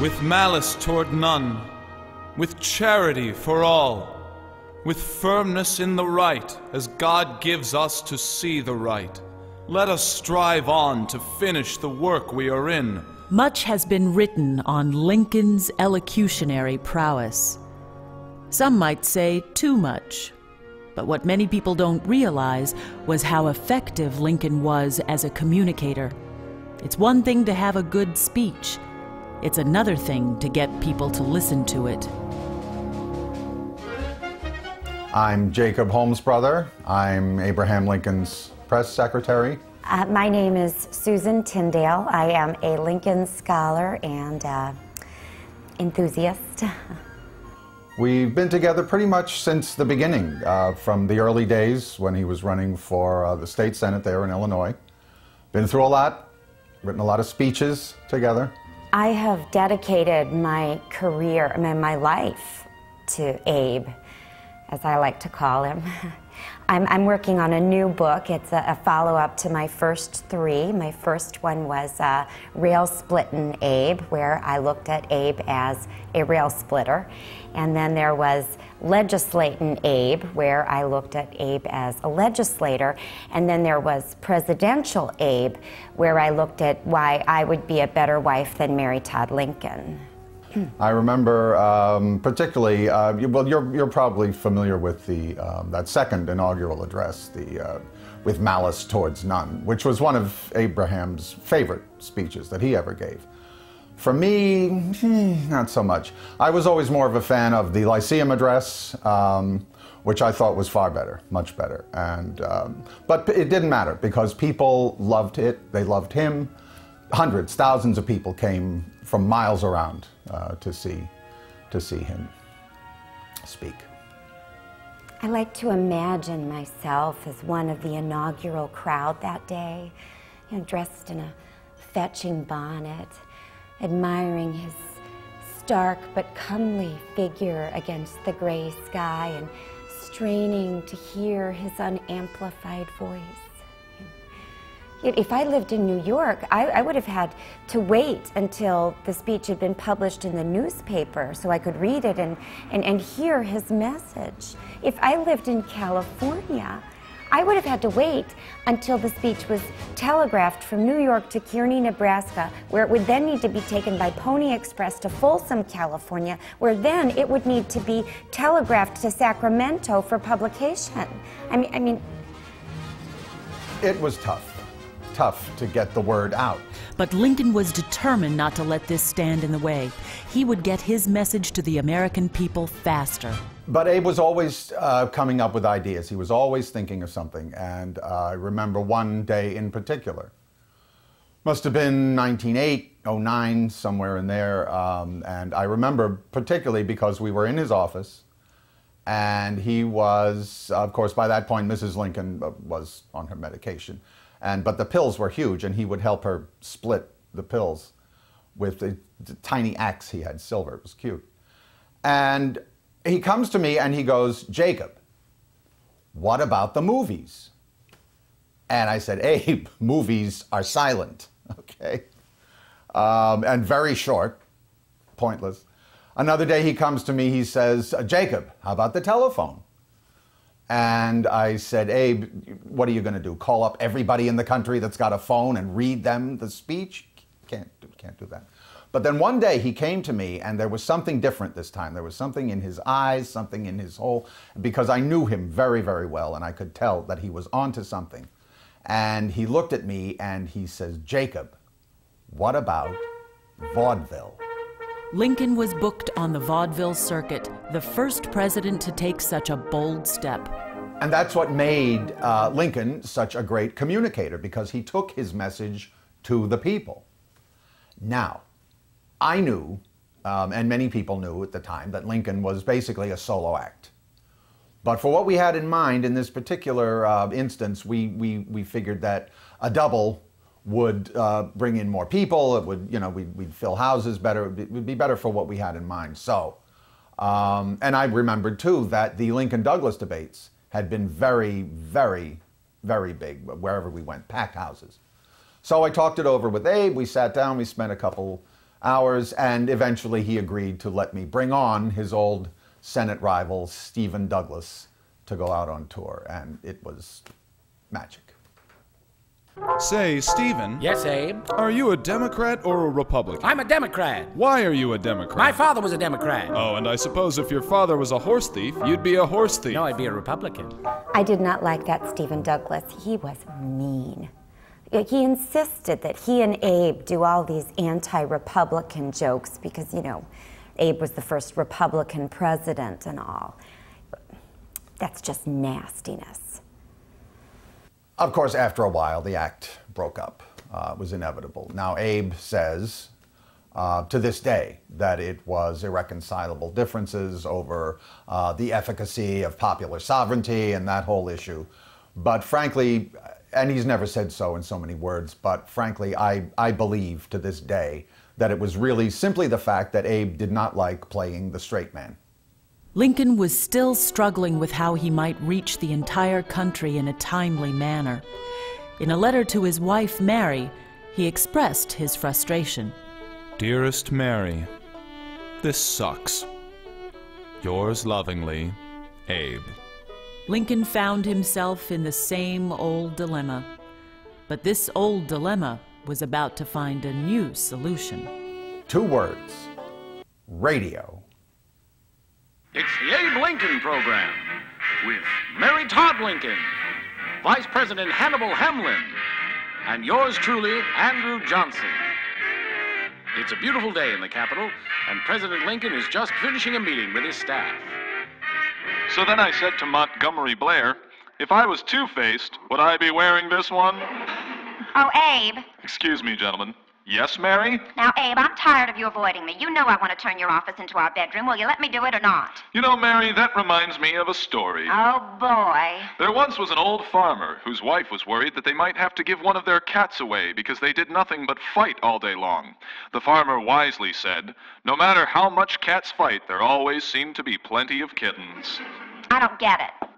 with malice toward none, with charity for all, with firmness in the right, as God gives us to see the right. Let us strive on to finish the work we are in. Much has been written on Lincoln's elocutionary prowess. Some might say too much. But what many people don't realize was how effective Lincoln was as a communicator. It's one thing to have a good speech. It's another thing to get people to listen to it. I'm Jacob Holmes' brother. I'm Abraham Lincoln's press secretary. My name is Susan Tyndale. I am a Lincoln scholar and enthusiast. We've been together pretty much since the beginning, from the early days when he was running for the state senate there in Illinois. Been through a lot, written a lot of speeches together. I have dedicated my career, my life to Abe, as I like to call him. I'm working on a new book. It's a follow-up to my first three. My first one was Rail Splittin' Abe, where I looked at Abe as a rail splitter. And then there was Legislatin' Abe, where I looked at Abe as a legislator. And then there was Presidential Abe, where I looked at why I would be a better wife than Mary Todd Lincoln. I remember particularly, well, you're probably familiar with that second inaugural address, with malice towards none, which was one of Abraham's favorite speeches that he ever gave. For me, not so much. I was always more of a fan of the Lyceum address, which I thought was far better, much better. And, but it didn't matter because people loved it, they loved him. Hundreds, thousands of people came from miles around to see him speak. I like to imagine myself as one of the inaugural crowd that day, dressed in a fetching bonnet, admiring his stark but comely figure against the gray sky and straining to hear his unamplified voice. If I lived in New York, I would have had to wait until the speech had been published in the newspaper so I could read it and hear his message. If I lived in California, I would have had to wait until the speech was telegraphed from New York to Kearney, Nebraska, where it would then need to be taken by Pony Express to Folsom, California, where then it would need to be telegraphed to Sacramento for publication. I mean, it was tough to get the word out. But Lincoln was determined not to let this stand in the way. He would get his message to the American people faster. But Abe was always coming up with ideas. He was always thinking of something. And I remember one day in particular. Must have been 1908, 09, somewhere in there. And I remember particularly because we were in his office. And he was, of course, by that point, Mrs. Lincoln was on her medication. But the pills were huge, and he would help her split the pills with the tiny axe he had, silver. It was cute. And he comes to me and he goes, "Jacob, what about the movies?" And I said, "Abe, movies are silent," okay? And very short, pointless. Another day he comes to me, he says, "Jacob, how about the telephone?" And I said, "Abe, what are you going to do? Call up everybody in the country that's got a phone and read them the speech? Can't do that." But then one day he came to me and there was something different this time. There was something in his eyes, something in his whole, because I knew him very, very well and I could tell that he was onto something. And he looked at me and he says, "Jacob, what about vaudeville?" Lincoln was booked on the vaudeville circuit, the first president to take such a bold step. And that's what made Lincoln such a great communicator, because he took his message to the people. Now, I knew, and many people knew at the time, that Lincoln was basically a solo act. But for what we had in mind in this particular instance, we figured that a double would bring in more people. It would, we'd fill houses better. It would be better for what we had in mind. So, and I remembered too that the Lincoln-Douglas debates had been very, very, very big wherever we went, packed houses. So I talked it over with Abe. We sat down. We spent a couple hours, and eventually he agreed to let me bring on his old Senate rival, Stephen Douglas, to go out on tour, and it was magic. Say, Stephen. Yes, Abe? Are you a Democrat or a Republican? I'm a Democrat. Why are you a Democrat? My father was a Democrat. Oh, and I suppose if your father was a horse thief, you'd be a horse thief. No, I'd be a Republican. I did not like that Stephen Douglas. He was mean. He insisted that he and Abe do all these anti-Republican jokes because, you know, Abe was the first Republican president and all. That's just nastiness. Of course, after a while, the act broke up. It was inevitable. Now, Abe says to this day that it was irreconcilable differences over the efficacy of popular sovereignty and that whole issue. But frankly, and he's never said so in so many words, but frankly, I believe to this day that it was really simply the fact that Abe did not like playing the straight man. Lincoln was still struggling with how he might reach the entire country in a timely manner. In a letter to his wife, Mary, he expressed his frustration. Dearest Mary, this sucks. Yours lovingly, Abe. Lincoln found himself in the same old dilemma. But this old dilemma was about to find a new solution. 2 words: radio. It's the Abe Lincoln Program with Mary Todd Lincoln, Vice President Hannibal Hamlin, and yours truly, Andrew Johnson. It's a beautiful day in the Capitol, and President Lincoln is just finishing a meeting with his staff. So then I said to Montgomery Blair, if I was two-faced, would I be wearing this one? Oh, Abe. Excuse me, gentlemen. Yes, Mary? Now, Abe, I'm tired of you avoiding me. You know I want to turn your office into our bedroom. Will you let me do it or not? You know, Mary, that reminds me of a story. Oh, boy. There once was an old farmer whose wife was worried that they might have to give one of their cats away because they did nothing but fight all day long. The farmer wisely said, no matter how much cats fight, there always seem to be plenty of kittens. I don't get it.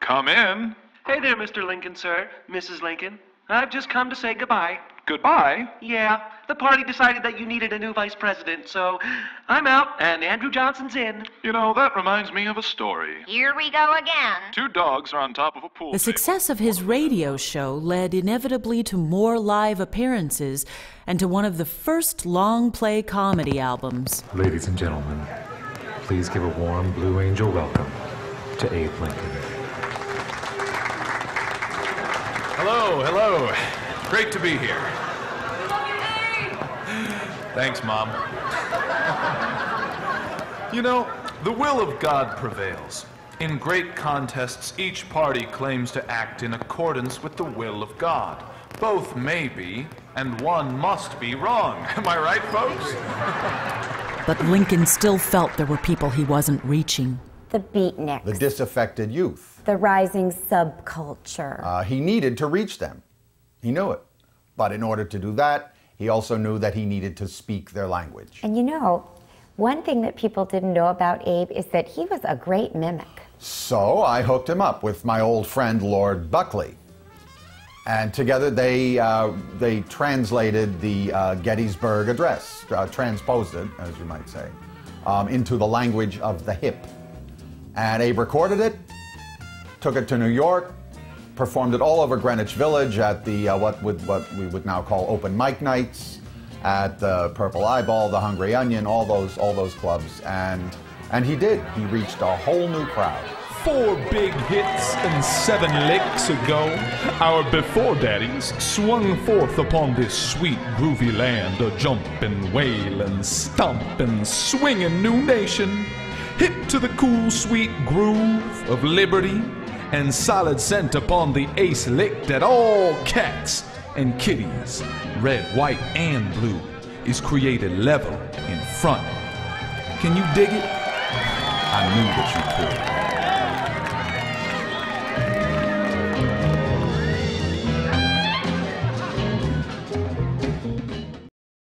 Come in. Hey there, Mr. Lincoln, sir. Mrs. Lincoln. I've just come to say goodbye. Goodbye? Yeah, the party decided that you needed a new vice president, so I'm out and Andrew Johnson's in. You know, that reminds me of a story. Here we go again. 2 dogs are on top of a pool The success of his radio show led inevitably to more live appearances and to one of the first long-play comedy albums. Ladies and gentlemen, please give a warm Blue Angel welcome to Abe Lincoln. Hello, hello. Great to be here. Thanks, Mom. You know, the will of God prevails. In great contests, each party claims to act in accordance with the will of God. Both may be, and one must be wrong. Am I right, folks? But Lincoln still felt there were people he wasn't reaching. The beatniks. The disaffected youth. The rising subculture. He needed to reach them. He knew it. But in order to do that, he also knew that he needed to speak their language. And you know, one thing that people didn't know about Abe is that he was a great mimic. So I hooked him up with my old friend Lord Buckley. And together they translated the Gettysburg Address, transposed it, as you might say, into the language of the hip. And Abe recorded it, took it to New York, performed it all over Greenwich Village at the what we would now call open mic nights, at the Purple Eyeball, the Hungry Onion, all those clubs, and he did. He reached a whole new crowd. 4 big hits and 7 licks ago, our before daddies swung forth upon this sweet groovy land, a jumpin', wailin', stompin', swingin' new nation, hip to the cool sweet groove of liberty, and solid scent upon the ace lick that all cats and kitties, red, white, and blue, is created level in front. Can you dig it? I knew that you could.